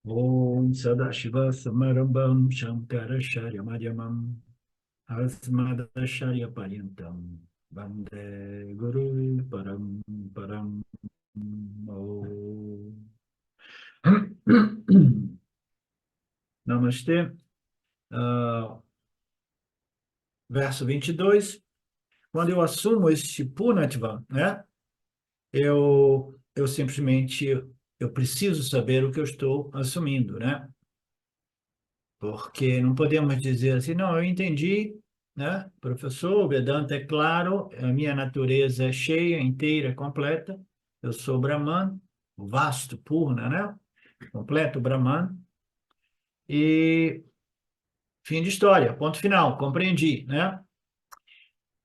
Om Sadashiva Samarambam Shankaracharya Madhyamam Asmadacharya Paryantam Vande Guru Param Param Om. Namastê. Verso 22. Quando eu assumo este Purnatva, né, eu simplesmente eu preciso saber o que eu estou assumindo, né? Porque não podemos dizer assim, não, eu entendi, né? Professor, o Vedanta é claro, a minha natureza é cheia, inteira, completa, eu sou Brahman, o vasto, Purna, né? Completo Brahman, e fim de história, ponto final, compreendi, né?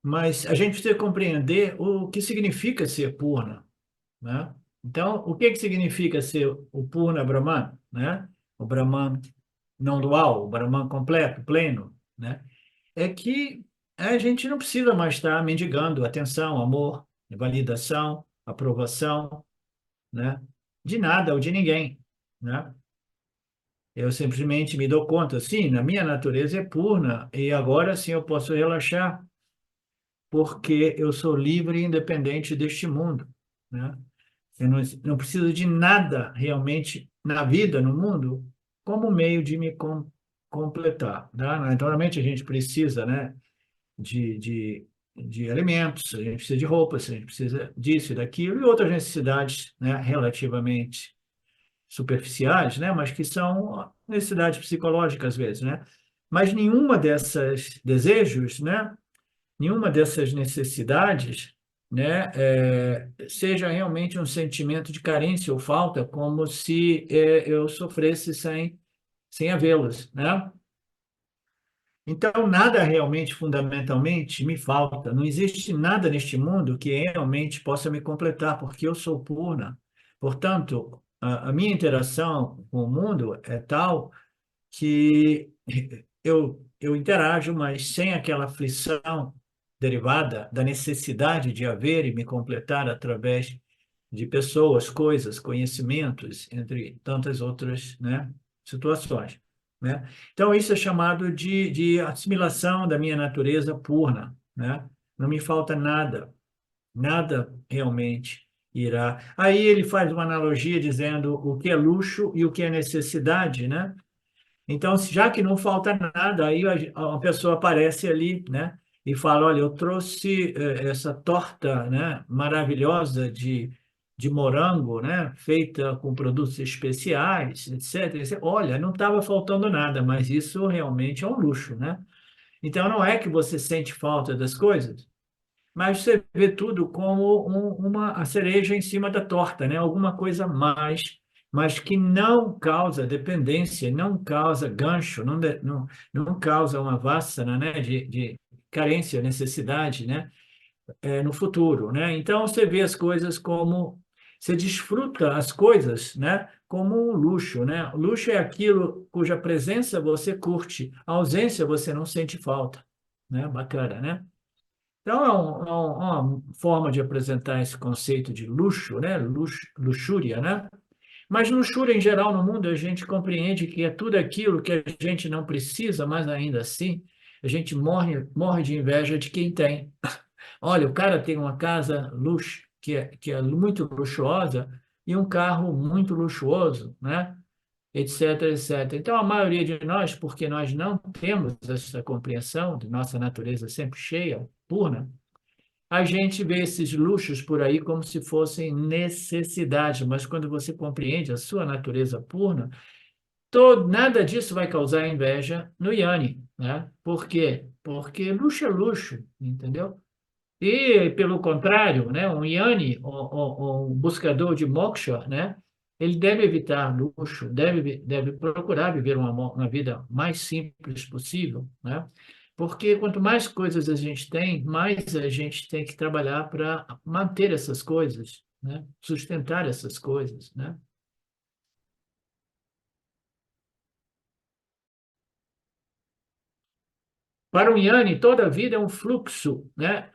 Mas a gente precisa compreender o que significa ser Purna, né? Então, o que significa ser o Purna Brahman, né? O Brahman não dual, o Brahman completo, pleno, né? É que a gente não precisa mais estar mendigando atenção, amor, validação, aprovação, né? De nada ou de ninguém, né? Eu simplesmente me dou conta, sim, na minha natureza é purna e agora sim eu posso relaxar, porque eu sou livre e independente deste mundo, né? Eu não preciso de nada realmente na vida, no mundo, como meio de me completar, tá? Naturalmente a gente precisa, né? de, de, de alimentos, a gente precisa de roupas, a gente precisa disso e daquilo, e outras necessidades, né, relativamente superficiais, né, mas que são necessidades psicológicas às vezes, né? Mas nenhuma dessas desejos, né, nenhuma dessas necessidades, né, seja realmente um sentimento de carência ou falta, como se eu sofresse sem havê-las, né? Então, nada realmente, fundamentalmente, me falta. Não existe nada neste mundo que realmente possa me completar, porque eu sou purna. Portanto, a minha interação com o mundo é tal que eu interajo, mas sem aquela aflição derivada da necessidade de haver e me completar através de pessoas, coisas, conhecimentos, entre tantas outras, né, situações, né? Então, isso é chamado de assimilação da minha natureza purna, né? Não me falta nada, nada realmente irá. Aí ele faz uma analogia dizendo o que é luxo e o que é necessidade, né? Então, já que não falta nada, aí a pessoa aparece ali, né? E fala, olha, eu trouxe essa torta, né, maravilhosa de morango, né, feita com produtos especiais, etc. E você, olha, não estava faltando nada, mas isso realmente é um luxo, né? Então, não é que você sente falta das coisas, mas você vê tudo como a cereja em cima da torta, né? Alguma coisa a mais, mas que não causa dependência, não causa gancho, não causa uma vassana, né? De carência, necessidade, né? No futuro, né? Então você vê as coisas como você desfruta as coisas, né? Como um luxo, né? O luxo é aquilo cuja presença você curte, a ausência você não sente falta, né? Bacana, né? Então, uma forma de apresentar esse conceito de luxo, né? Luxúria, né? Mas luxúria, em geral, no mundo, a gente compreende que é tudo aquilo que a gente não precisa, mas ainda assim, a gente morre de inveja de quem tem. Olha, o cara tem uma casa que é muito luxuosa e um carro muito luxuoso, né? Etc, etc. Então, a maioria de nós, porque nós não temos essa compreensão de nossa natureza sempre cheia, pura, a gente vê esses luxos por aí como se fossem necessidades, mas quando você compreende a sua natureza pura, nada disso vai causar inveja no Yanni, né? Por quê? Porque luxo é luxo, entendeu? E, pelo contrário, né, um Yanni, um buscador de moksha, né, ele deve evitar luxo, deve procurar viver uma vida mais simples possível, né? Porque quanto mais coisas a gente tem, mais a gente tem que trabalhar para manter essas coisas, né? Sustentar essas coisas, né? Para um Yanni, toda a vida é um fluxo, né?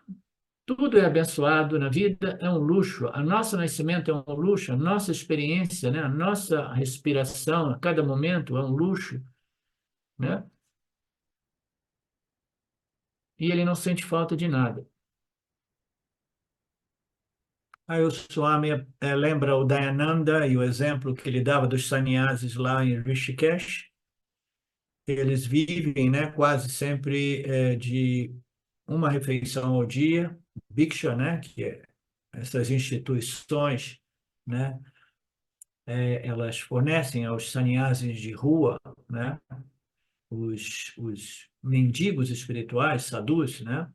Tudo é abençoado na vida, é um luxo. O nosso nascimento é um luxo, a nossa experiência, né? A nossa respiração, a cada momento é um luxo, né? E ele não sente falta de nada. Aí o Swami lembra o Dayananda e o exemplo que ele dava dos sannyasis lá em Rishikesh. Eles vivem, né, quase sempre de uma refeição ao dia, Bhiksha, né, que é essas instituições, né, elas fornecem aos sannyasis de rua, né, os mendigos espirituais, sadhus, né.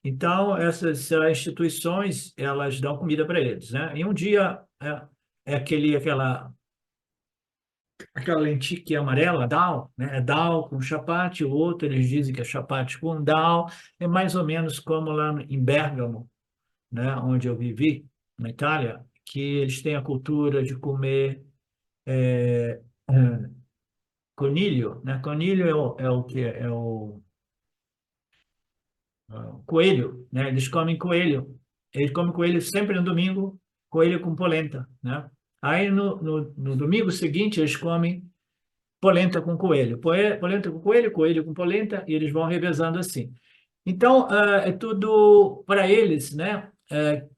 Então, essas instituições, elas dão comida para eles, né. E um dia aquela lentilha amarela, dal, né? É dal com chapate, o outro eles dizem que é chapate com dal, é mais ou menos como lá em Bergamo, né? Onde eu vivi, na Itália, que eles têm a cultura de comer é, é, conilho, né? Conilho é o que coelho, né? Eles comem coelho sempre no domingo, coelho com polenta, né? Aí no domingo seguinte eles comem polenta com coelho, polenta com coelho, coelho com polenta, e eles vão revezando assim. Então, é tudo para eles, né?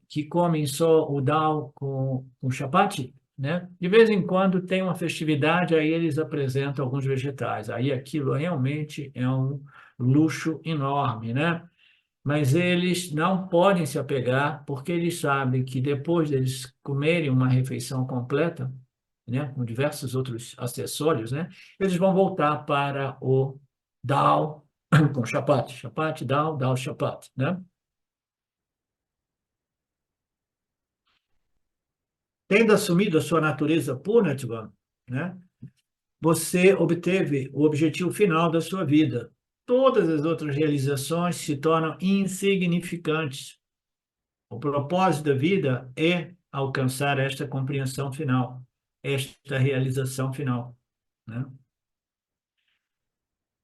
Que comem só o dal com chapati, né? De vez em quando tem uma festividade, aí eles apresentam alguns vegetais. Aí aquilo realmente é um luxo enorme, né? Mas eles não podem se apegar, porque eles sabem que depois deles comerem uma refeição completa, né, com diversos outros acessórios, né, eles vão voltar para o dal com chapate, chapate, dal, dal, chapate, né? Tendo assumido a sua natureza purnatva, né, você obteve o objetivo final da sua vida. Todas as outras realizações se tornam insignificantes. O propósito da vida é alcançar esta compreensão final, esta realização final, né?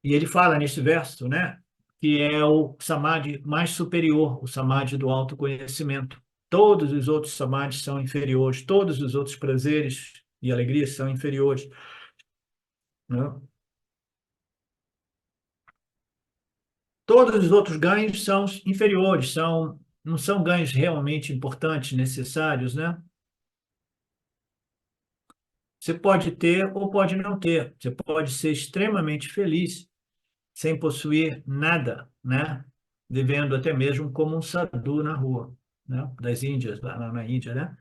E ele fala nesse verso, né, que é o samadhi mais superior, o samadhi do autoconhecimento. Todos os outros samadhis são inferiores, todos os outros prazeres e alegrias são inferiores, né? Todos os outros ganhos são inferiores, não são ganhos realmente importantes, necessários, né? Você pode ter ou pode não ter. Você pode ser extremamente feliz sem possuir nada, né? Vivendo até mesmo como um sadhu na rua, né? Das Índias, lá na Índia, né?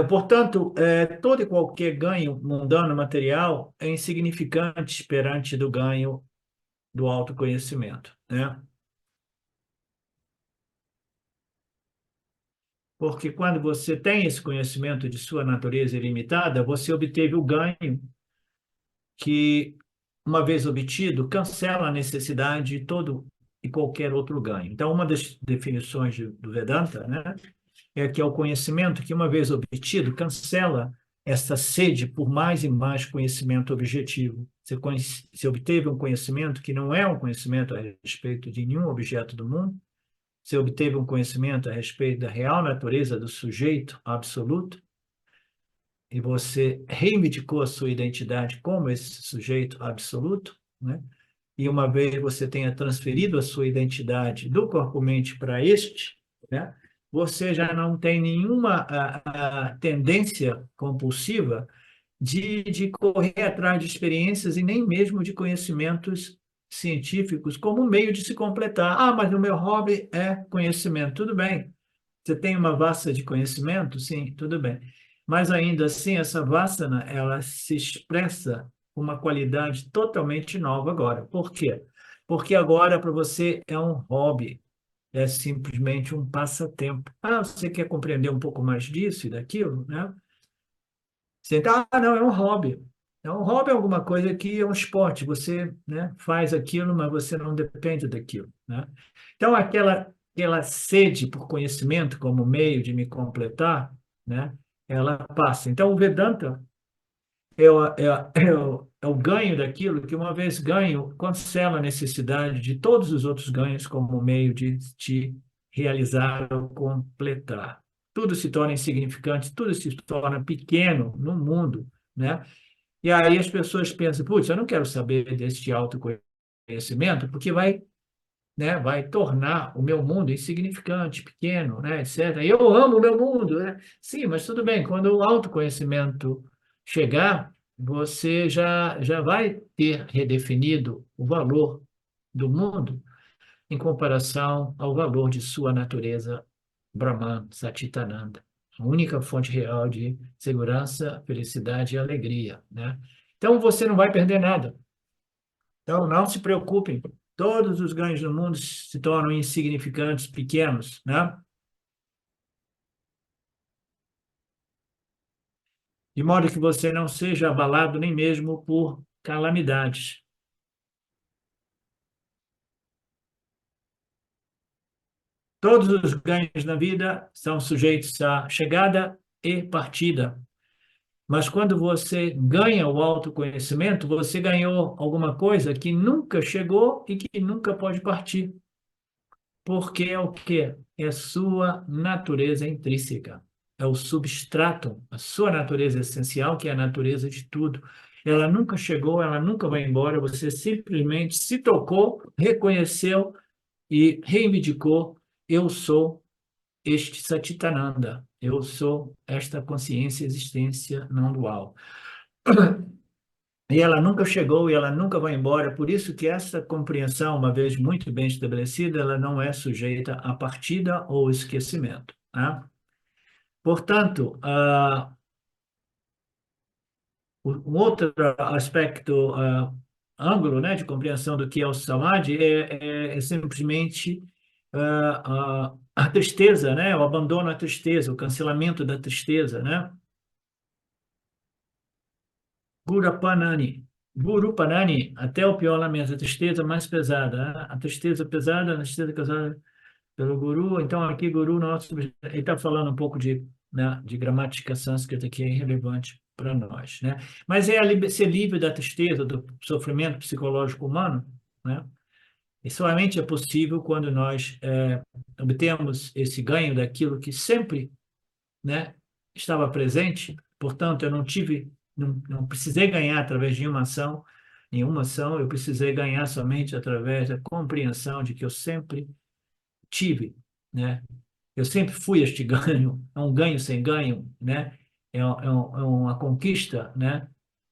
Portanto, todo e qualquer ganho mundano material é insignificante perante do ganho do autoconhecimento, né? Porque quando você tem esse conhecimento de sua natureza ilimitada, você obteve o ganho que, uma vez obtido, cancela a necessidade de todo e qualquer outro ganho. Então, uma das definições do Vedanta, né, é que é o conhecimento que, uma vez obtido, cancela essa sede por mais e mais conhecimento objetivo. Você obteve um conhecimento que não é um conhecimento a respeito de nenhum objeto do mundo, você obteve um conhecimento a respeito da real natureza do sujeito absoluto, e você reivindicou a sua identidade como esse sujeito absoluto, né? E uma vez você tenha transferido a sua identidade do corpo-mente para este, né? Você já não tem nenhuma tendência compulsiva de correr atrás de experiências e nem mesmo de conhecimentos científicos como meio de se completar. Ah, mas o meu hobby é conhecimento. Tudo bem. Você tem uma vasta de conhecimento? Sim, tudo bem. Mas ainda assim, essa vassana, ela se expressa com uma qualidade totalmente nova agora. Por quê? Porque agora para você é um hobby, é simplesmente um passatempo. Ah, você quer compreender um pouco mais disso e daquilo, né? Você tá, não, é um hobby. É um hobby, é alguma coisa que é um esporte. Você, né, faz aquilo, mas você não depende daquilo, né? Então, aquela sede por conhecimento como meio de me completar, né, ela passa. Então, o Vedanta é o ganho daquilo que, uma vez ganho, cancela a necessidade de todos os outros ganhos como meio de te realizar ou completar. Tudo se torna insignificante, tudo se torna pequeno no mundo, né? E aí as pessoas pensam, putz, eu não quero saber deste autoconhecimento, porque vai, né, vai tornar o meu mundo insignificante, pequeno, né, etc. E eu amo o meu mundo, né? Sim, mas tudo bem, quando o autoconhecimento chegar, você já vai ter redefinido o valor do mundo em comparação ao valor de sua natureza Brahman, Satchitananda, a única fonte real de segurança, felicidade e alegria, né? Então você não vai perder nada. Então não se preocupem. Todos os ganhos do mundo se tornam insignificantes, pequenos, né? De modo que você não seja abalado nem mesmo por calamidades. Todos os ganhos na vida são sujeitos à chegada e partida. Mas quando você ganha o autoconhecimento, você ganhou alguma coisa que nunca chegou e que nunca pode partir. Porque é o quê? É a sua natureza intrínseca. É o substrato, a sua natureza essencial, que é a natureza de tudo. Ela nunca chegou, ela nunca vai embora. Você simplesmente se tocou, reconheceu e reivindicou: eu sou este Satitananda. Eu sou esta consciência, existência não dual. E ela nunca chegou e ela nunca vai embora. Por isso que essa compreensão, uma vez muito bem estabelecida, ela não é sujeita a partida ou esquecimento, né? Portanto, um outro aspecto, ângulo, né, de compreensão do que é o samadhi é simplesmente a tristeza, né, o abandono à tristeza, o cancelamento da tristeza, né? Guru Panani, até o pior lamento, a tristeza mais pesada, né? A tristeza pesada, a tristeza causada pelo Guru. Então, aqui, Guru, nosso, ele está falando um pouco de, né, de gramática sânscrita que é irrelevante para nós, né? Mas é ser livre da tristeza, do sofrimento psicológico humano, né? E somente é possível quando nós obtemos esse ganho daquilo que sempre, né, estava presente, portanto, eu não tive, não precisei ganhar através de nenhuma ação, eu precisei ganhar somente através da compreensão de que eu sempre tive, né? Eu sempre fui este ganho, é um ganho sem ganho, né? É uma conquista, né?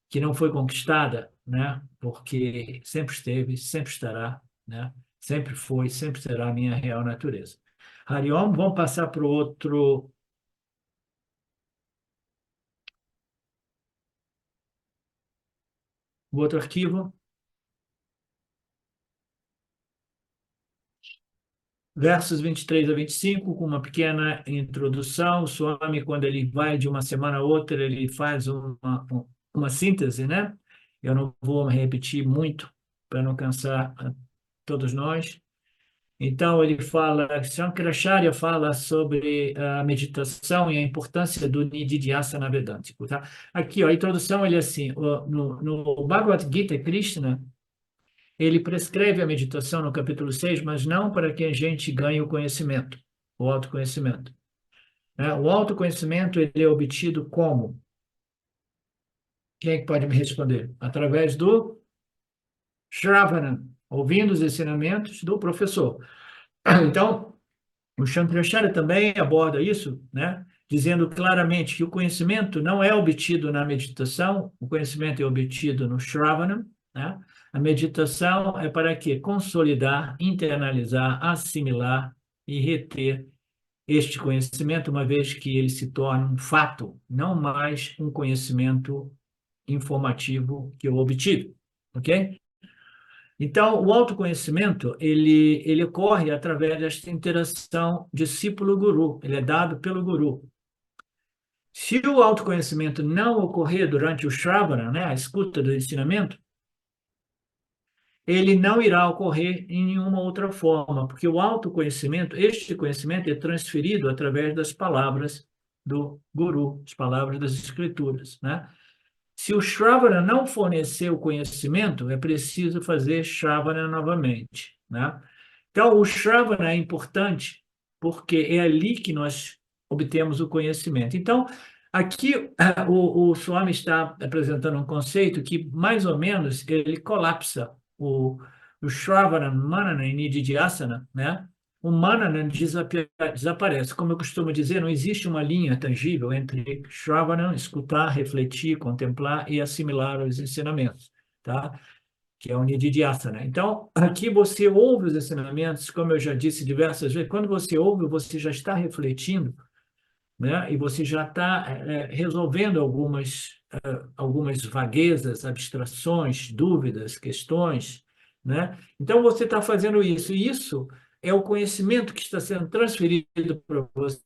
Que não foi conquistada, né? Porque sempre esteve, sempre estará, né? Sempre foi, sempre será a minha real natureza. Hariom, vamos passar para o outro arquivo. Versos 23 a 25, com uma pequena introdução. O Swami, quando ele vai de uma semana a outra, ele faz uma síntese, né? Eu não vou repetir muito para não cansar a todos nós. Então, ele fala, Shankaracharya fala sobre a meditação e a importância do Nididhyasana Vedântico, tá? Aqui, ó, a introdução, ele é assim, no Bhagavad Gita, Krishna ele prescreve a meditação no capítulo 6, mas não para que a gente ganhe o conhecimento, o autoconhecimento, né? O autoconhecimento ele é obtido como? Quem é que pode me responder? Através do Shravana, ouvindo os ensinamentos do professor. Então, o Shankaracharya também aborda isso, né? Dizendo claramente que o conhecimento não é obtido na meditação, o conhecimento é obtido no Shravana, né? A meditação é para quê? Consolidar, internalizar, assimilar e reter este conhecimento, uma vez que ele se torna um fato, não mais um conhecimento informativo que eu obtive, ok? Então, o autoconhecimento, ele ocorre através desta interação discípulo-guru, ele é dado pelo guru. Se o autoconhecimento não ocorrer durante o Shravana, né, a escuta do ensinamento, ele não irá ocorrer em nenhuma outra forma, porque o autoconhecimento, este conhecimento é transferido através das palavras do guru, as palavras das escrituras, né? Se o Shravana não fornecer o conhecimento, é preciso fazer Shravana novamente, né? Então, o Shravana é importante porque é ali que nós obtemos o conhecimento. Então, aqui o Swami está apresentando um conceito que, mais ou menos, ele colapsa o Shravana, Manana e Nididhyasana, né? O Manana desaparece. Como eu costumo dizer, não existe uma linha tangível entre Shravana, escutar, refletir, contemplar e assimilar os ensinamentos, tá? Que é o Nididhyasana. Então, aqui você ouve os ensinamentos, como eu já disse diversas vezes, quando você ouve, você já está refletindo, né? E você já está resolvendo algumas vaguezas, abstrações, dúvidas, questões, né? Então, você está fazendo isso, e isso é o conhecimento que está sendo transferido para você,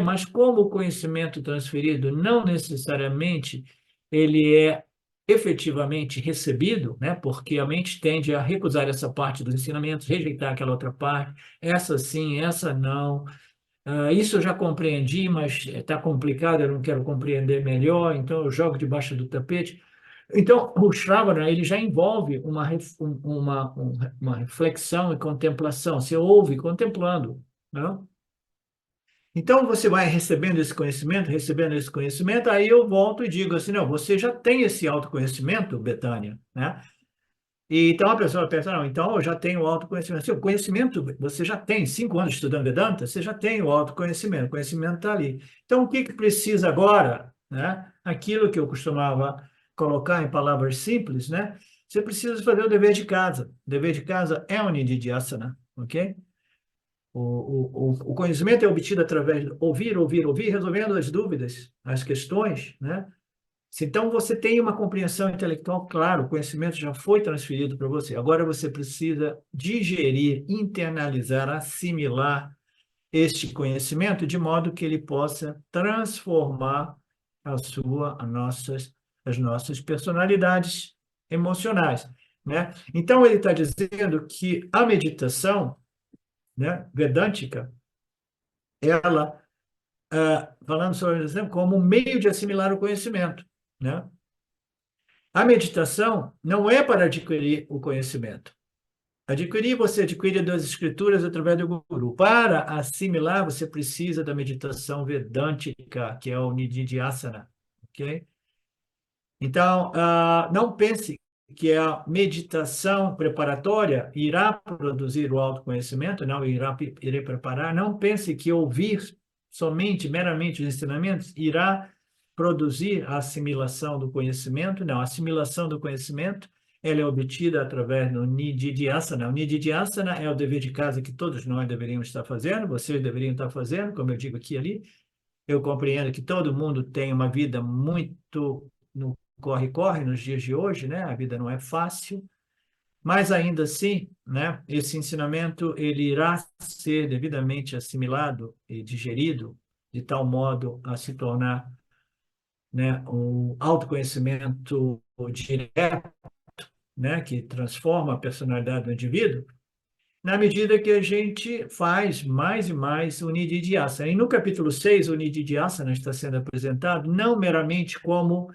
mas como o conhecimento transferido não necessariamente ele é efetivamente recebido, né? Porque a mente tende a recusar essa parte dos ensinamentos, rejeitar aquela outra parte, essa sim, essa não. Isso eu já compreendi, mas está complicado, eu não quero compreender melhor, então eu jogo debaixo do tapete. Então, o Shravana, ele já envolve uma reflexão e contemplação. Você ouve contemplando, né? Então, você vai recebendo esse conhecimento, aí eu volto e digo assim, não, você já tem esse autoconhecimento, Betânia, né? E então a pessoa pensa, não, então eu já tenho o autoconhecimento. Seu conhecimento, você já tem 5 anos estudando Vedanta, você já tem o autoconhecimento, o conhecimento está ali. Então, o que que precisa agora, né? Aquilo que eu costumava colocar em palavras simples, né? Você precisa fazer o dever de casa. O dever de casa é o Nididhyasana, ok? O conhecimento é obtido através de ouvir, ouvir, ouvir, resolvendo as dúvidas, as questões, né? Se então você tem uma compreensão intelectual, claro, o conhecimento já foi transferido para você. Agora você precisa digerir, internalizar, assimilar este conhecimento de modo que ele possa transformar as nossas personalidades emocionais, né? Então ele está dizendo que a meditação, né, vedântica, ela, falando sobre isso, como um meio de assimilar o conhecimento, né? A meditação não é para adquirir o conhecimento. Você adquire das escrituras através do guru. Para assimilar, você precisa da meditação vedântica, que é o Nididhyasana, ok? Então, não pense que a meditação preparatória irá produzir o autoconhecimento, não irá preparar. Não pense que ouvir somente, meramente os ensinamentos irá produzir a assimilação do conhecimento. Não, a assimilação do conhecimento ela é obtida através do Nididhyasana. O Nididhyasana é o dever de casa que todos nós deveríamos estar fazendo, vocês deveriam estar fazendo, como eu digo aqui e ali. Eu compreendo que todo mundo tem uma vida muito no corre-corre nos dias de hoje, né? A vida não é fácil, mas ainda assim, né? Esse ensinamento ele irá ser devidamente assimilado e digerido de tal modo a se tornar, né, um autoconhecimento direto, né, que transforma a personalidade do indivíduo, na medida que a gente faz mais e mais o Nididhyasana. E no capítulo 6, o Nididhyasana está sendo apresentado não meramente como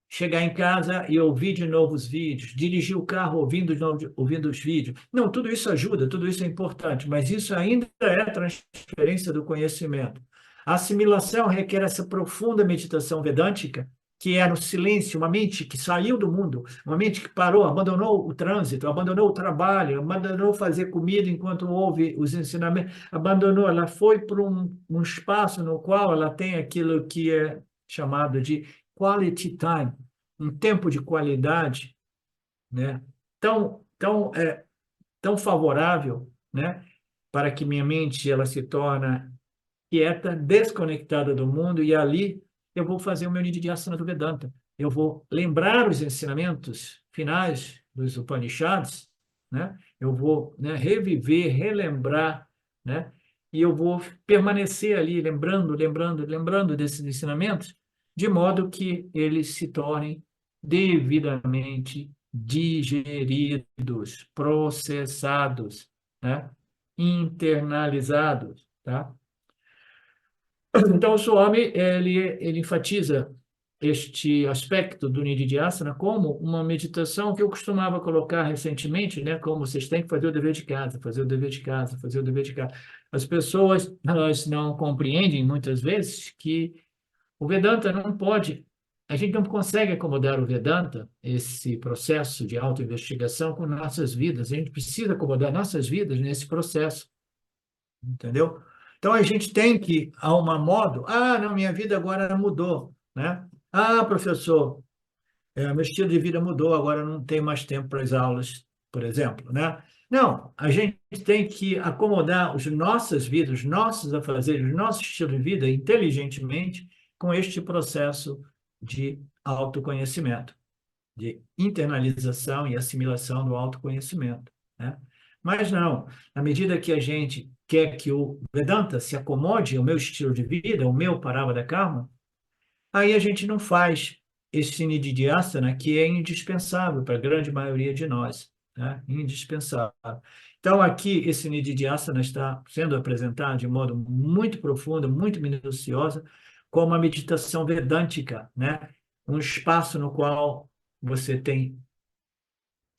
chegar em casa e ouvir de novo os vídeos, dirigir o carro ouvindo os vídeos. Não, tudo isso ajuda, tudo isso é importante, mas isso ainda é transferência do conhecimento. A assimilação requer essa profunda meditação vedântica, que é no silêncio, uma mente que saiu do mundo, uma mente que parou, abandonou o trânsito, abandonou o trabalho, abandonou fazer comida enquanto ouve os ensinamentos, abandonou, ela foi para um espaço no qual ela tem aquilo que é chamado de quality time, um tempo de qualidade, né? Tão favorável, né? Para que minha mente ela se torne quieta, desconectada do mundo, e ali eu vou fazer o meu Nididhyasana do Vedanta. Eu vou lembrar os ensinamentos finais dos Upanishads, né? Eu vou, né, reviver, relembrar, né? E eu vou permanecer ali lembrando desses ensinamentos, de modo que eles se tornem devidamente digeridos, processados, né? Internalizados, tá? Então, o Swami, ele enfatiza este aspecto do Nididhyasana como uma meditação que eu costumava colocar recentemente, né? Como vocês têm que fazer o dever de casa, fazer o dever de casa, fazer o dever de casa. As pessoas, elas não compreendem muitas vezes que o Vedanta não pode, a gente não consegue acomodar o Vedanta, esse processo de autoinvestigação, com nossas vidas. A gente precisa acomodar nossas vidas nesse processo, entendeu? Então a gente tem que, a um modo, não, minha vida agora mudou, né? Professor, meu estilo de vida mudou, agora não tenho mais tempo para as aulas, por exemplo, né? Não, a gente tem que acomodar as nossas vidas, os nossos afazeres, o nosso estilo de vida inteligentemente com este processo de autoconhecimento, de internalização e assimilação do autoconhecimento, né? Mas não, na medida que a gente quer que o Vedanta se acomode ao meu estilo de vida, ao meu Parava Karma, aí a gente não faz esse nididhyasana que é indispensável para a grande maioria de nós, né? Indispensável. Então, aqui, esse nididhyasana está sendo apresentado de modo muito profundo, muito minucioso, como uma meditação vedântica, né? Um espaço no qual você tem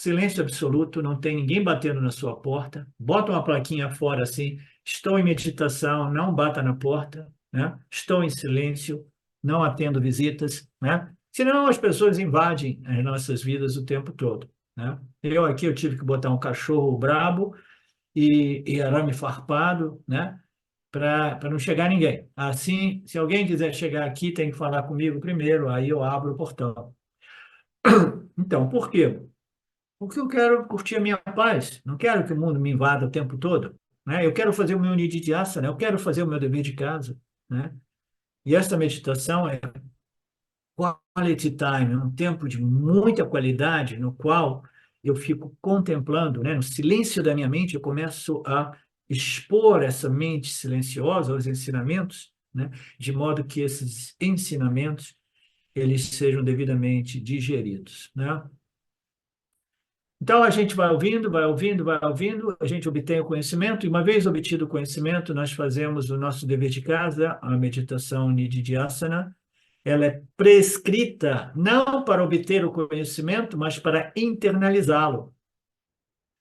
silêncio absoluto, não tem ninguém batendo na sua porta, bota uma plaquinha fora assim, estou em meditação, não bata na porta, né? Estou em silêncio, não atendo visitas, né? Senão as pessoas invadem as nossas vidas o tempo todo, né? Eu tive que botar um cachorro brabo e arame farpado, né? Para não chegar ninguém. Assim, se alguém quiser chegar aqui, tem que falar comigo primeiro, aí eu abro o portão. Então, por quê? Porque eu quero curtir a minha paz, não quero que o mundo me invada o tempo todo, né? Eu quero fazer o meu nididhyasana, eu quero fazer o meu dever de casa, né? E esta meditação é quality time, é um tempo de muita qualidade no qual eu fico contemplando, né? No silêncio da minha mente, eu começo a expor essa mente silenciosa aos ensinamentos, né? De modo que esses ensinamentos eles sejam devidamente digeridos, né? Então, a gente vai ouvindo, vai ouvindo, vai ouvindo, a gente obtém o conhecimento, e uma vez obtido o conhecimento, nós fazemos o nosso dever de casa, a meditação Nididhyasana. Ela é prescrita não para obter o conhecimento, mas para internalizá-lo.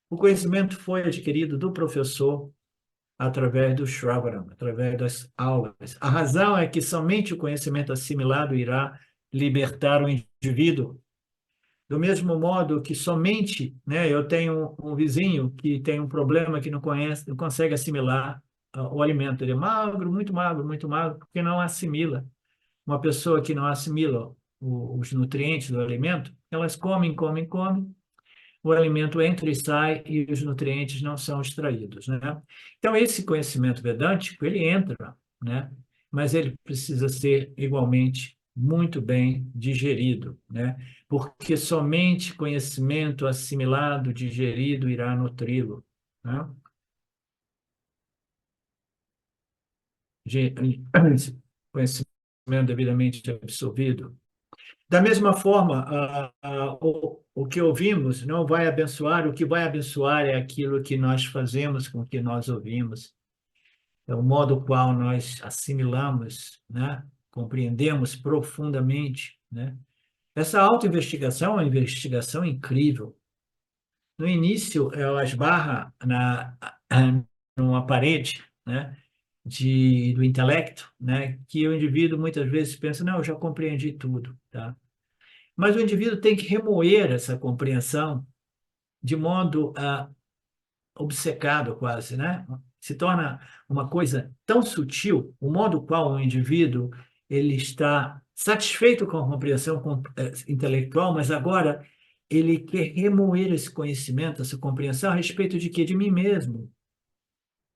O conhecimento foi adquirido do professor através do Shravanam, através das aulas. A razão é que somente o conhecimento assimilado irá libertar o indivíduo. Do mesmo modo que somente, né, eu tenho um vizinho que tem um problema que não conhece, não consegue assimilar o alimento. Ele é muito magro, porque não assimila. Uma pessoa que não assimila os nutrientes do alimento, elas comem, o alimento entra e sai e os nutrientes não são extraídos, né? Então, esse conhecimento vedântico, ele entra, né? Mas ele precisa ser igualmente muito bem digerido, né? Porque somente conhecimento assimilado, digerido, irá nutri-lo, né? Conhecimento devidamente absorvido. Da mesma forma, o que ouvimos não vai abençoar, o que vai abençoar é aquilo que nós fazemos com o que nós ouvimos, é o modo qual nós assimilamos, né? Compreendemos profundamente, né? Essa autoinvestigação é uma investigação incrível. No início, ela esbarra numa parede, né? Do intelecto, né? Que o indivíduo muitas vezes pensa, não, eu já compreendi tudo, tá? Mas o indivíduo tem que remoer essa compreensão de modo obcecado quase, né? Se torna uma coisa tão sutil, o modo qual o indivíduo ele está satisfeito com a compreensão intelectual, mas agora ele quer remoer esse conhecimento, essa compreensão a respeito de quê? De mim mesmo.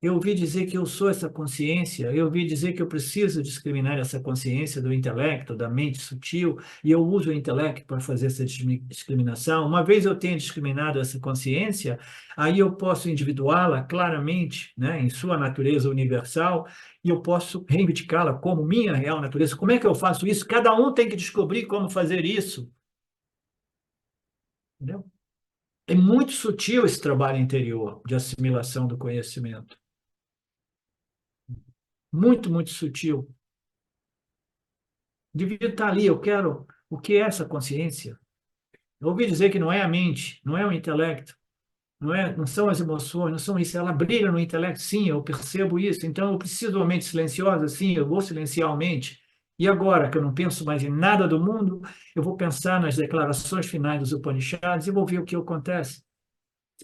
Eu ouvi dizer que eu sou essa consciência, eu ouvi dizer que eu preciso discriminar essa consciência do intelecto, da mente sutil, e eu uso o intelecto para fazer essa discriminação. Uma vez eu tenha discriminado essa consciência, aí eu posso individuá-la claramente, né, em sua natureza universal, e eu posso reivindicá-la como minha real natureza. Como é que eu faço isso? Cada um tem que descobrir como fazer isso. Entendeu? É muito sutil esse trabalho interior de assimilação do conhecimento. Muito sutil. devia estar ali. Eu quero o que é essa consciência. Eu ouvi dizer que não é a mente, não é o intelecto, não são as emoções, não são isso. Ela brilha no intelecto, sim, eu percebo isso. Então, eu preciso de uma mente silenciosa, sim, eu vou silenciar a mente. E agora que eu não penso mais em nada do mundo, eu vou pensar nas declarações finais dos Upanishads e vou ver o que acontece.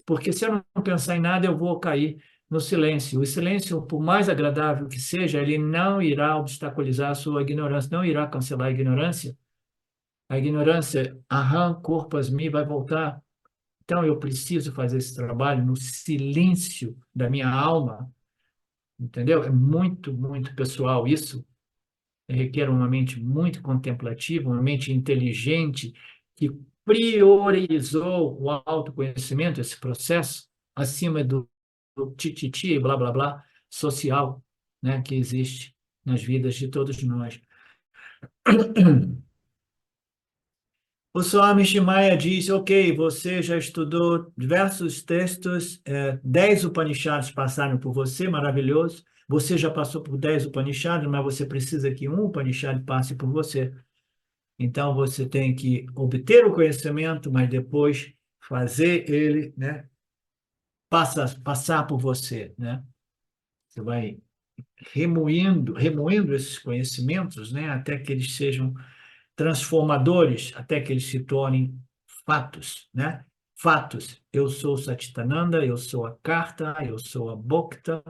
Porque se eu não pensar em nada, eu vou cair no silêncio. O silêncio, por mais agradável que seja, ele não irá obstaculizar a sua ignorância, não irá cancelar a ignorância. A ignorância, aham, corpas me vai voltar. Então, eu preciso fazer esse trabalho no silêncio da minha alma, entendeu? É muito, muito pessoal isso. Requer uma mente muito contemplativa, uma mente inteligente, que priorizou o autoconhecimento, esse processo, acima do tititi, blá, blá, blá, social, né, que existe nas vidas de todos nós. O Swami Shimaya diz, ok, você já estudou diversos textos, 10 Upanishads passaram por você, maravilhoso. Você já passou por 10 Upanishads, mas você precisa que um Upanishad passe por você. Então, você tem que obter o conhecimento, mas depois fazer ele, né, passar por você, né? Você vai remoendo esses conhecimentos, né, até que eles sejam transformadores, até que eles se tornem fatos, né? Fatos. Eu sou Satchitananda, eu sou a Karta, eu sou a Bhokta,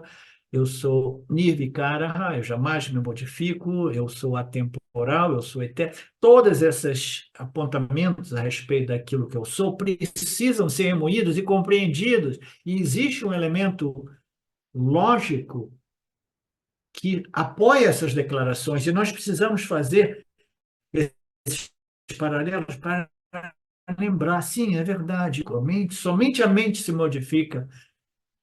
eu sou Nirvikara, eu jamais me modifico, eu sou atemporal, eu sou eterno. Todos esses apontamentos a respeito daquilo que eu sou precisam ser remoídos e compreendidos. E existe um elemento lógico que apoia essas declarações, e nós precisamos fazer esses paralelos para lembrar, sim, é verdade, somente a mente se modifica,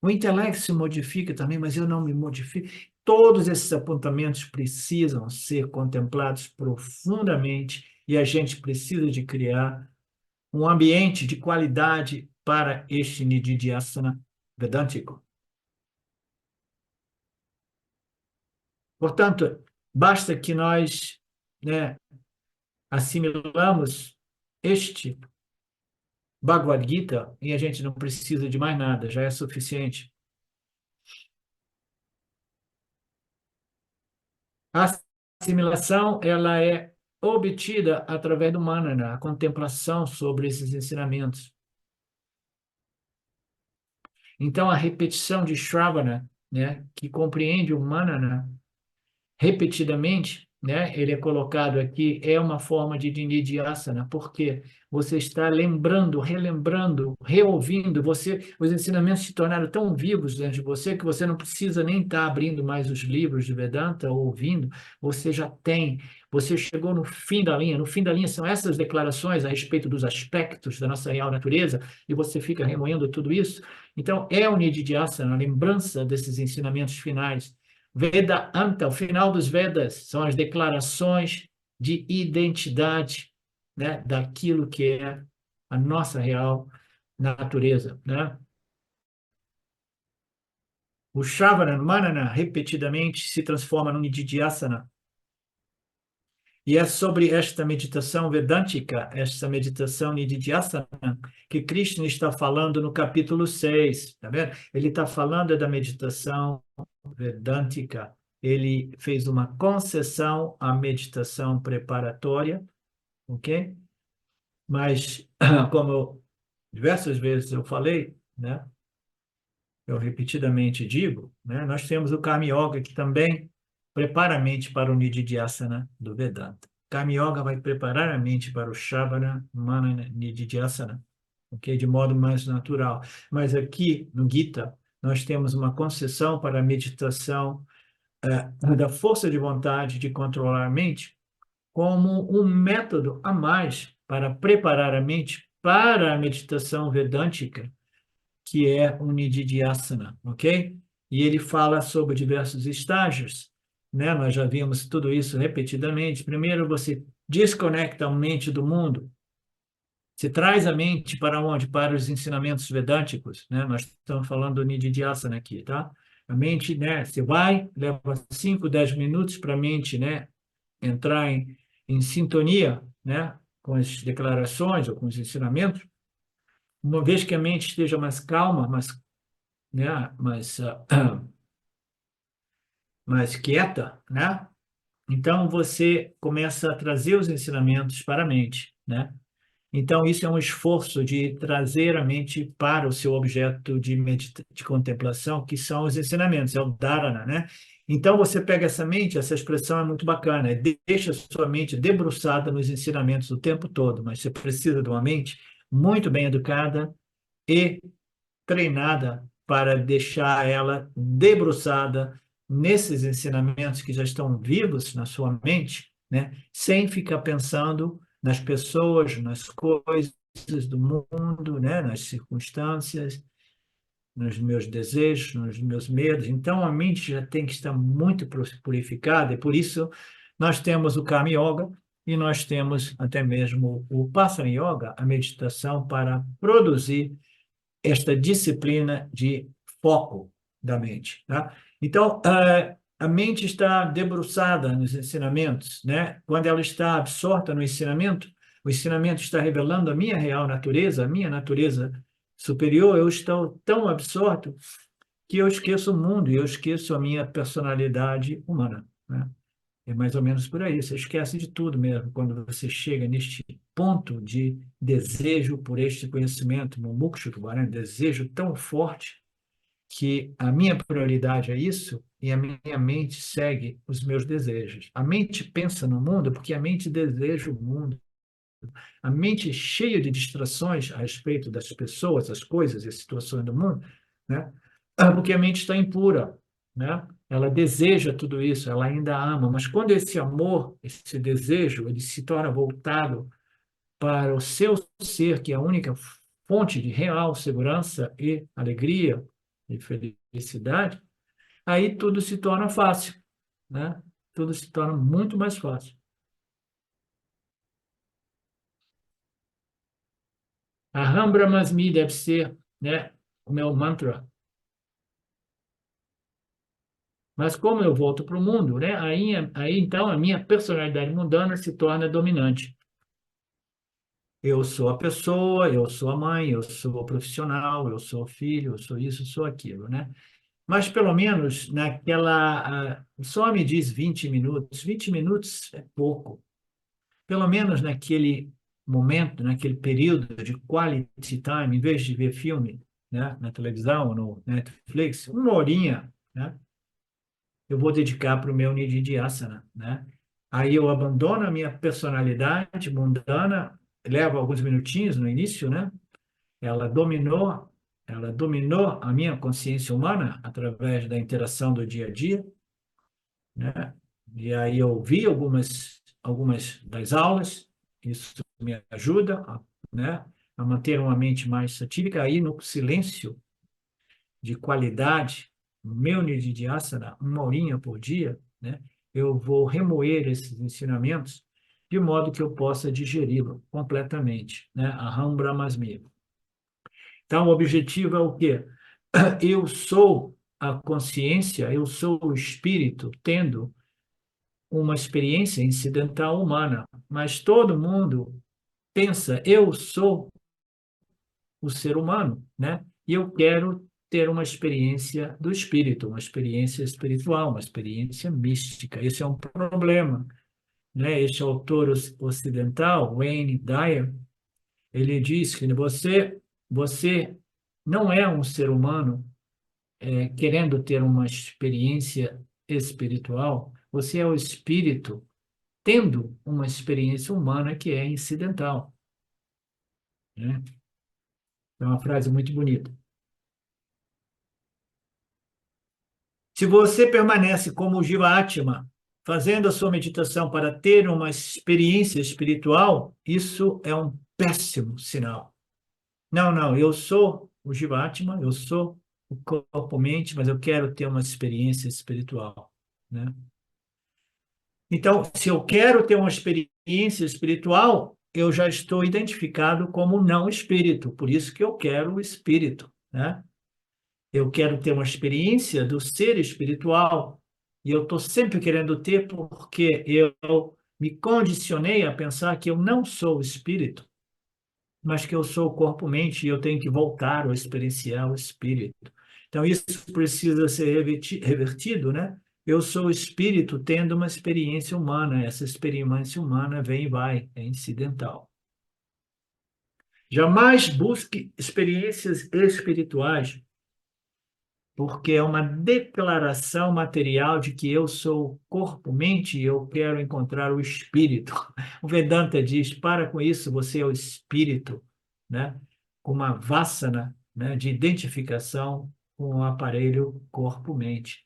o intelecto se modifica também, mas eu não me modifico. Todos esses apontamentos precisam ser contemplados profundamente e a gente precisa de criar um ambiente de qualidade para este Nididhyasana vedântico. Portanto, basta que nós, né, assimilamos este Bhagavad Gita e a gente não precisa de mais nada, já é suficiente. A assimilação, ela é obtida através do manana, a contemplação sobre esses ensinamentos. Então, a repetição de Shravana, né, que compreende o manana, repetidamente, né, ele é colocado aqui, é uma forma de nididhyasana, porque você está lembrando, relembrando, reouvindo, os ensinamentos se tornaram tão vivos dentro de você que você não precisa nem estar abrindo mais os livros de Vedanta ou ouvindo, você já tem, você chegou no fim da linha, no fim da linha são essas declarações a respeito dos aspectos da nossa real natureza, e você fica remoendo tudo isso. Então, é o nididhyasana, a lembrança desses ensinamentos finais. Veda Anta, o final dos Vedas, são as declarações de identidade, né, daquilo que é a nossa real natureza, né? O Shravana, Manana, repetidamente se transforma no Nididhyasana. E é sobre esta meditação vedântica, esta meditação Nididhyasana, que Krishna está falando no capítulo 6, tá vendo? Ele está falando da meditação vedântica. Ele fez uma concessão à meditação preparatória, ok? Mas, como diversas vezes eu falei, né? Eu repetidamente digo, né? Nós temos o Karma Yoga, que também prepara a mente para o Nididhyasana do Vedanta. Karma Yoga vai preparar a mente para o Shavana, Manana, Nididhyasana, ok? De modo mais natural. Mas aqui no Gita, nós temos uma concessão para a meditação da força de vontade de controlar a mente como um método a mais para preparar a mente para a meditação vedântica, que é o Nididhyasana, ok? E ele fala sobre diversos estágios, né? Nós já vimos tudo isso repetidamente. Primeiro, você desconecta a mente do mundo, você traz a mente para onde? Para os ensinamentos vedânticos, né? Nós estamos falando do Nididhyasana aqui, tá? A mente, né? Você vai, leva 5, 10 minutos para a mente, né? Entrar em sintonia, né, com as declarações ou com os ensinamentos, uma vez que a mente esteja mais calma, né, mais quieta, né? Então você começa a trazer os ensinamentos para a mente, né? Então isso é um esforço de trazer a mente para o seu objeto de contemplação, que são os ensinamentos, é o dharana, né? Então você pega essa mente, essa expressão é muito bacana, deixa a sua mente debruçada nos ensinamentos o tempo todo, mas você precisa de uma mente muito bem educada e treinada para deixar ela debruçada nesses ensinamentos que já estão vivos na sua mente, né? Sem ficar pensando nas pessoas, nas coisas do mundo, né? Nas circunstâncias, nos meus desejos, nos meus medos. Então, a mente já tem que estar muito purificada, e por isso nós temos o Karma Yoga e nós temos até mesmo o Vipassana Yoga, a meditação para produzir esta disciplina de foco da mente, tá? Então, a mente está debruçada nos ensinamentos, né? Quando ela está absorta no ensinamento, o ensinamento está revelando a minha real natureza, a minha natureza superior. Eu estou tão absorto que eu esqueço o mundo e eu esqueço a minha personalidade humana, né? É mais ou menos por aí. Você esquece de tudo mesmo quando você chega neste ponto de desejo por este conhecimento, mumukshutva, né? Desejo tão forte que a minha prioridade é isso e a minha mente segue os meus desejos. A mente pensa no mundo porque a mente deseja o mundo. A mente é cheia de distrações a respeito das pessoas, as coisas e as situações do mundo, né? Porque a mente está impura, né? Ela deseja tudo isso, ela ainda ama, mas quando esse amor, esse desejo, ele se torna voltado para o seu ser, que é a única fonte de real segurança e alegria e felicidade, aí tudo se torna fácil, né? Tudo se torna muito mais fácil. Aham Brahmasmi deve ser, né, o meu mantra. Mas como eu volto para o mundo, né, aí então a minha personalidade mundana se torna dominante. Eu sou a pessoa, eu sou a mãe, eu sou o profissional, eu sou o filho, eu sou isso, eu sou aquilo, né? Mas pelo menos só me diz 20 minutos, 20 minutos é pouco. Pelo menos naquele momento, naquele período de quality time, em vez de ver filme, né, na televisão ou no Netflix, uma horinha, né, eu vou dedicar para o meu Nididhyasana, né? Aí eu abandono a minha personalidade mundana, levo alguns minutinhos no início, né? Ela dominou, ela dominou a minha consciência humana através da interação do dia a dia, né? E aí eu vi algumas das aulas, isso me ajuda, né, a manter uma mente mais satírica. Aí no silêncio de qualidade, no meu Nididhyasana, uma horinha por dia, né, eu vou remoer esses ensinamentos de modo que eu possa digeri-lo completamente, né? Aham Brahmasmi. Então, o objetivo é o quê? Eu sou a consciência, eu sou o espírito tendo uma experiência incidental humana, mas todo mundo pensa, eu sou o ser humano, né? E eu quero ter uma experiência do espírito, uma experiência espiritual, uma experiência mística. Esse é um problema, né? Este autor ocidental, Wayne Dyer, ele diz que você não é um ser humano querendo ter uma experiência espiritual, você é o espírito tendo uma experiência humana que é incidental, né? É uma frase muito bonita. Se você permanece como Jivatma, fazendo a sua meditação para ter uma experiência espiritual, isso é um péssimo sinal. Não, não, eu sou o Jivatma, eu sou o corpo-mente, mas eu quero ter uma experiência espiritual, né? Então, se eu quero ter uma experiência espiritual, eu já estou identificado como não espírito, por isso que eu quero o espírito, né? Eu quero ter uma experiência do ser espiritual, e eu estou sempre querendo ter, porque eu me condicionei a pensar que eu não sou o espírito, mas que eu sou corpo-mente e eu tenho que voltar ou experienciar o espírito. Então, isso precisa ser revertido, né? Eu sou o espírito tendo uma experiência humana. Essa experiência humana vem e vai, é incidental. Jamais busque experiências espirituais, porque é uma declaração material de que eu sou corpo, mente e eu quero encontrar o espírito. O Vedanta diz: para com isso, você é o espírito, né? Com uma vassana, né, de identificação com o aparelho corpo-mente,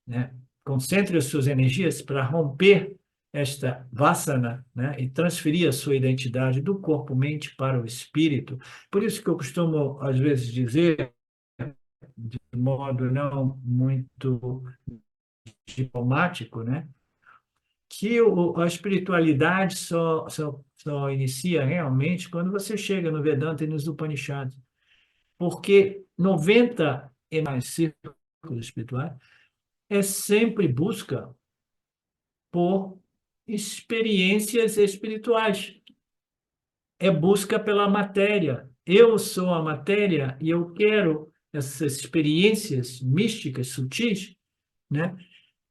né? Concentre as suas energias para romper esta vassana, né, e transferir a sua identidade do corpo-mente para o espírito. Por isso que eu costumo, às vezes, dizer, de modo não muito diplomático, né, que a espiritualidade só inicia realmente quando você chega no Vedanta e nos Upanishads, porque 90 e mais círculos espirituais é sempre busca por experiências espirituais, é busca pela matéria. Eu sou a matéria e eu quero essas experiências místicas, sutis, né?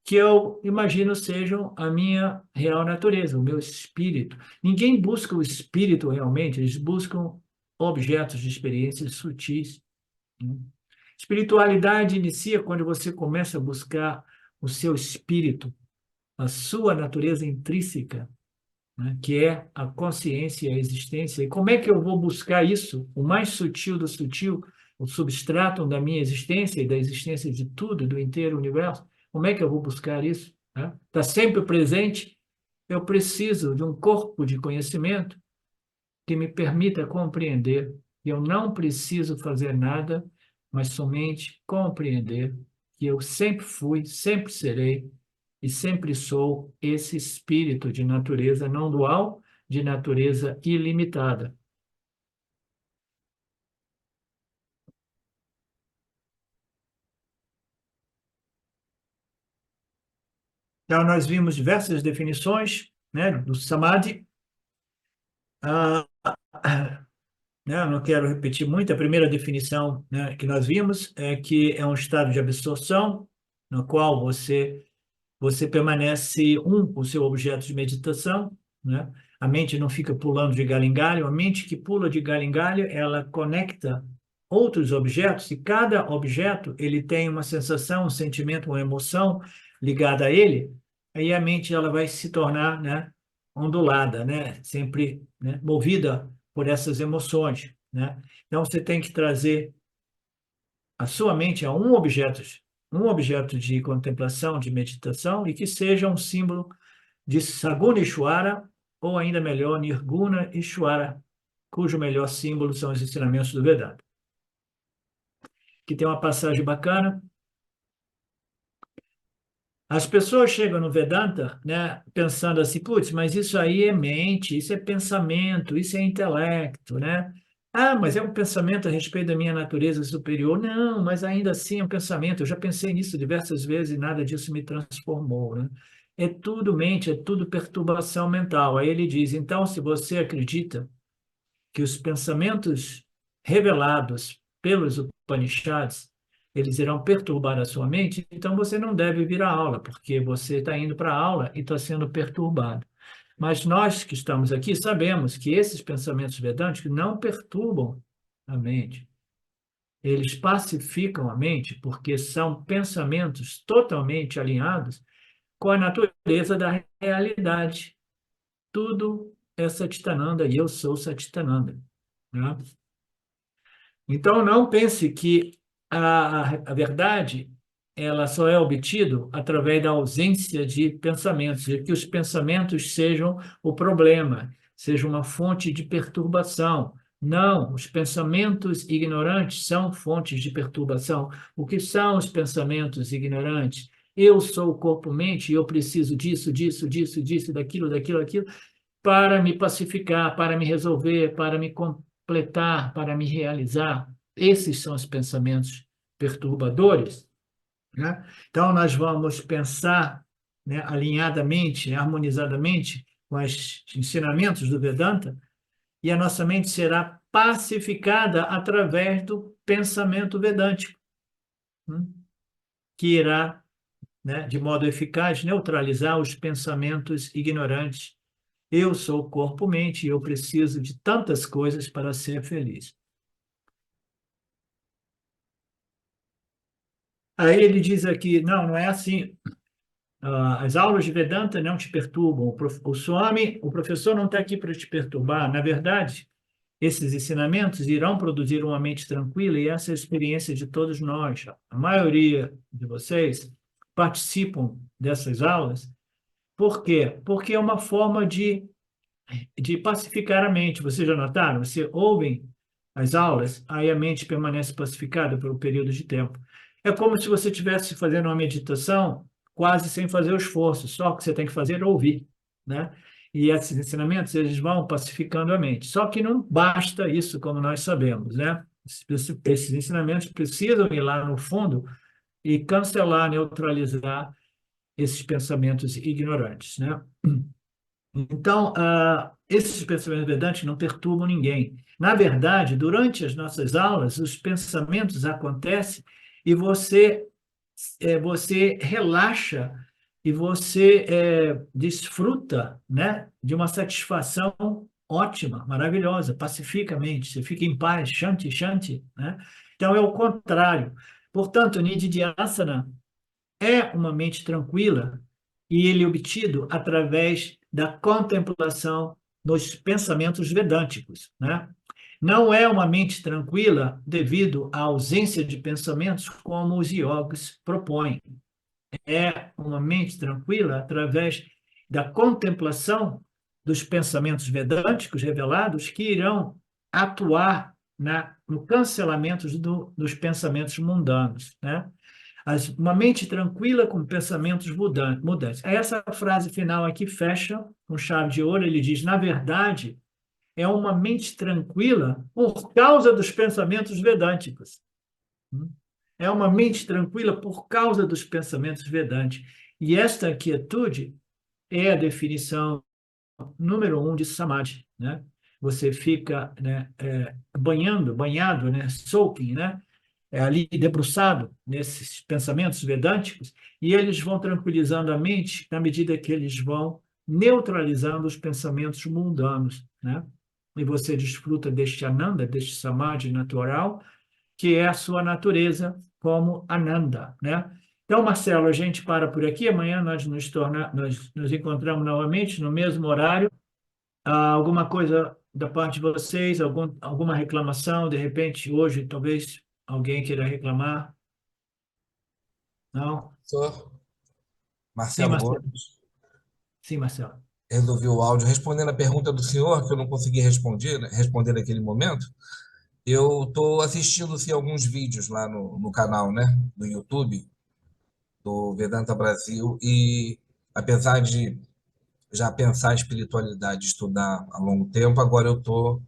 Que eu imagino sejam a minha real natureza, o meu espírito. Ninguém busca o espírito realmente, eles buscam objetos de experiências sutis, né? Espiritualidade inicia quando você começa a buscar o seu espírito, a sua natureza intrínseca, né, que é a consciência e a existência. E como é que eu vou buscar isso? O mais sutil do sutil, o substrato da minha existência e da existência de tudo, do inteiro universo. Como é que eu vou buscar isso? Está sempre presente. Eu preciso de um corpo de conhecimento que me permita compreender. Eu não preciso fazer nada, mas somente compreender que eu sempre fui, sempre serei e sempre sou esse espírito de natureza não dual, de natureza ilimitada. Então, nós vimos diversas definições, né, do samadhi. Ah, né, eu não quero repetir muito. A primeira definição, né, que nós vimos é que é um estado de absorção no qual você permanece com o seu objeto de meditação, né? A mente não fica pulando de galho em galho. A mente que pula de galho em galho, ela conecta outros objetos e cada objeto ele tem uma sensação, um sentimento, uma emoção ligada a ele. Aí a mente ela vai se tornar, né, ondulada, né? Sempre, né, movida por essas emoções, né? Então você tem que trazer a sua mente a um objeto de contemplação, de meditação, e que seja um símbolo de Saguna Ishwara, ou ainda melhor, Nirguna Ishwara, cujo melhor símbolo são os ensinamentos do Vedanta. Que tem uma passagem bacana. As pessoas chegam no Vedanta, né, pensando assim, putz, mas isso aí é mente, isso é pensamento, isso é intelecto, né? Ah, mas é um pensamento a respeito da minha natureza superior. Não, mas ainda assim é um pensamento. Eu já pensei nisso diversas vezes e nada disso me transformou, né? É tudo mente, é tudo perturbação mental. Aí ele diz, então, se você acredita que os pensamentos revelados pelos Upanishads, eles irão perturbar a sua mente, então você não deve vir à aula, porque você está indo para a aula e está sendo perturbado. Mas nós que estamos aqui sabemos que esses pensamentos vedânticos não perturbam a mente. Eles pacificam a mente porque são pensamentos totalmente alinhados com a natureza da realidade. Tudo é Satchitananda e eu sou Satchitananda, né? Então, não pense que a verdade ela só é obtida através da ausência de pensamentos, e que os pensamentos sejam o problema, sejam uma fonte de perturbação. Não, os pensamentos ignorantes são fontes de perturbação. O que são os pensamentos ignorantes? Eu sou o corpo-mente e eu preciso disso, disso, disso, disso, daquilo, daquilo, daquilo para me pacificar, para me resolver, para me completar, para me realizar. Esses são os pensamentos perturbadores, né? Então, nós vamos pensar né, alinhadamente, harmonizadamente com os ensinamentos do Vedanta, e a nossa mente será pacificada através do pensamento vedântico, que irá, né, de modo eficaz, neutralizar os pensamentos ignorantes. Eu sou corpo-mente e eu preciso de tantas coisas para ser feliz. Aí ele diz aqui, não, não é assim. As aulas de Vedanta não te perturbam. O Swami, o professor não está aqui para te perturbar. Na verdade, esses ensinamentos irão produzir uma mente tranquila e essa é a experiência de todos nós. A maioria de vocês participam dessas aulas. Por quê? Porque é uma forma de pacificar a mente. Vocês já notaram? Você ouve as aulas, aí a mente permanece pacificada por um período de tempo. É como se você estivesse fazendo uma meditação quase sem fazer o esforço, só o que você tem que fazer é ouvir, né? E esses ensinamentos, eles vão pacificando a mente. Só que não basta isso, como nós sabemos, né? Esses ensinamentos precisam ir lá no fundo e cancelar, neutralizar esses pensamentos ignorantes, né? Então, esses pensamentos vedantes não perturbam ninguém. Na verdade, durante as nossas aulas, os pensamentos acontecem e você relaxa e você desfruta, né, de uma satisfação ótima, maravilhosa, pacificamente. Você fica em paz, shanti, shanti, né? Então, é o contrário. Portanto, Nididhyasana é uma mente tranquila e ele é obtido através da contemplação dos pensamentos vedânticos, né? Não é uma mente tranquila devido à ausência de pensamentos como os yogis propõem. É uma mente tranquila através da contemplação dos pensamentos vedânticos revelados que irão atuar no cancelamento dos pensamentos mundanos, né? Uma mente tranquila com pensamentos mudantes. Essa frase final aqui fecha com chave de ouro. Ele diz: na verdade, é uma mente tranquila por causa dos pensamentos vedânticos. É uma mente tranquila por causa dos pensamentos vedânticos. E esta quietude é a definição número um de samadhi, né? Você fica, né, banhado, né, soaking, né? Ali debruçado nesses pensamentos vedânticos, e eles vão tranquilizando a mente na medida que eles vão neutralizando os pensamentos mundanos, né? E você desfruta deste ananda, deste samadhi natural, que é a sua natureza como ananda, né? Então, Marcelo, a gente para por aqui. Amanhã nós nos encontramos novamente no mesmo horário. Alguma coisa da parte de vocês, alguma reclamação, de repente, hoje, talvez alguém queira reclamar? Não? Sou Sim, Marcelo Marcelo. Gomes. Sim, Marcelo. Resolvi o áudio respondendo a pergunta do senhor, que eu não consegui responder naquele momento. Eu estou assistindo sim, alguns vídeos lá no canal, né, do YouTube, do Vedanta Brasil, e apesar de já pensar em espiritualidade, estudar há longo tempo, agora eu estou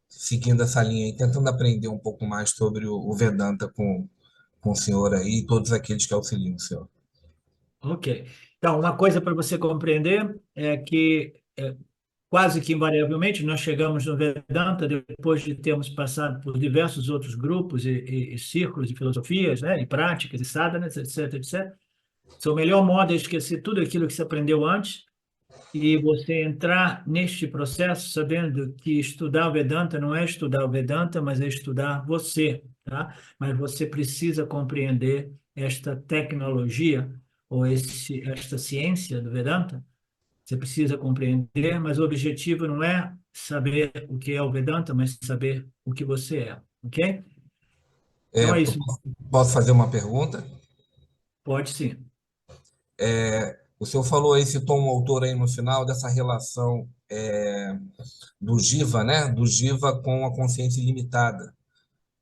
seguindo essa linha e tentando aprender um pouco mais sobre o Vedanta com o senhor aí e todos aqueles que auxiliam o senhor. Ok. Então, uma coisa para você compreender é que quase que invariavelmente nós chegamos no Vedanta depois de termos passado por diversos outros grupos e círculos de filosofias, né, e práticas e sadhanas, etc, etc. Seu melhor modo é esquecer tudo aquilo que você aprendeu antes e você entrar neste processo sabendo que estudar o Vedanta não é estudar o Vedanta, mas é estudar você, tá? Mas você precisa compreender esta tecnologia ou esta ciência do Vedanta. Você precisa compreender, mas o objetivo não é saber o que é o Vedanta, mas saber o que você é, ok? É, Então é eu isso. posso fazer uma pergunta? Pode sim. O senhor falou aí, citou um autor aí no final dessa relação do Jiva, né? Do Jiva com a consciência ilimitada,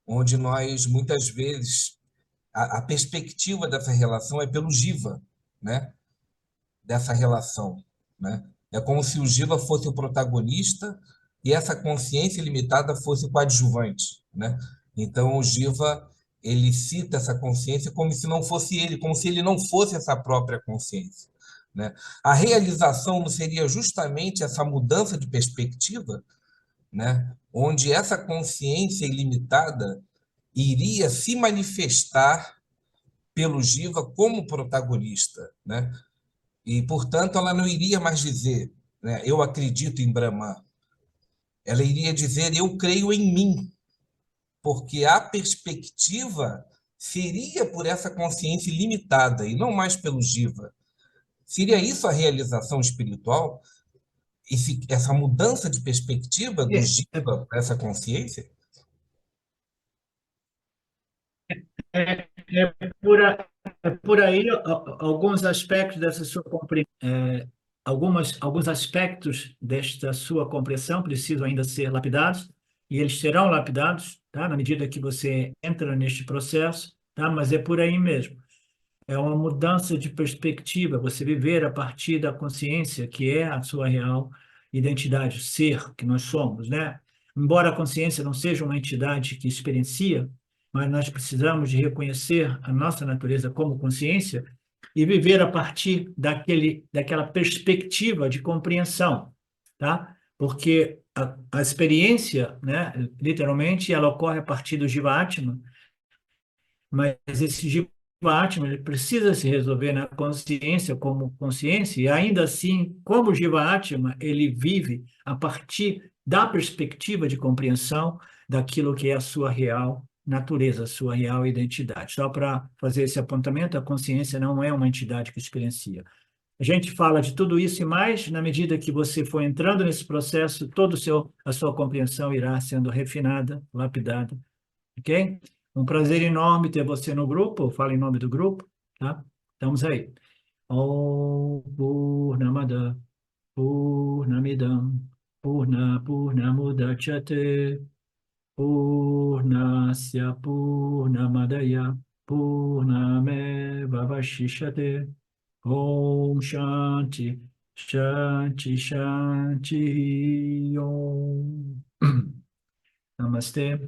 onde nós muitas vezes a perspectiva dessa relação é pelo Jiva, né? Dessa relação, né? É como se o Jiva fosse o protagonista e essa consciência ilimitada fosse o coadjuvante, né? Então o Jiva ele cita essa consciência como se não fosse ele, como se ele não fosse essa própria consciência, né? A realização não seria justamente essa mudança de perspectiva, né? Onde essa consciência ilimitada iria se manifestar pelo Jiva como protagonista, né? E, portanto, ela não iria mais dizer, né, eu acredito em Brahman. Ela iria dizer, eu creio em mim, porque a perspectiva seria por essa consciência ilimitada e não mais pelo Jiva. Seria isso a realização espiritual? Essa mudança de perspectiva do É, é, Jiva para essa consciência? é por aí alguns aspectos dessa sua compreensão, alguns aspectos desta sua compreensão precisam ainda ser lapidados, e eles serão lapidados, tá? Na medida que você entra neste processo, tá? Mas é por aí mesmo. É uma mudança de perspectiva, você viver a partir da consciência, que é a sua real identidade, o ser que nós somos, né? Embora a consciência não seja uma entidade que experiencia, mas nós precisamos de reconhecer a nossa natureza como consciência e viver a partir daquela perspectiva de compreensão, tá? Porque a experiência, né, literalmente, ela ocorre a partir do Jiva-Atma, mas esse Jiva-Atma ele precisa se resolver na consciência como consciência, e ainda assim, como Jiva-Atma, ele vive a partir da perspectiva de compreensão daquilo que é a sua real natureza, a sua real identidade. Só para fazer esse apontamento, a consciência não é uma entidade que experiencia. A gente fala de tudo isso e mais, na medida que você for entrando nesse processo, a sua compreensão irá sendo refinada, lapidada, ok? Um prazer enorme ter você no grupo. Fala em nome do grupo, tá? Estamos aí. Om Purnamada Purnamidam Purnamudachyate Purnasya Purnamadaya Purnameva Vashishyate Om Shanti Shanti Shanti Om Namaste.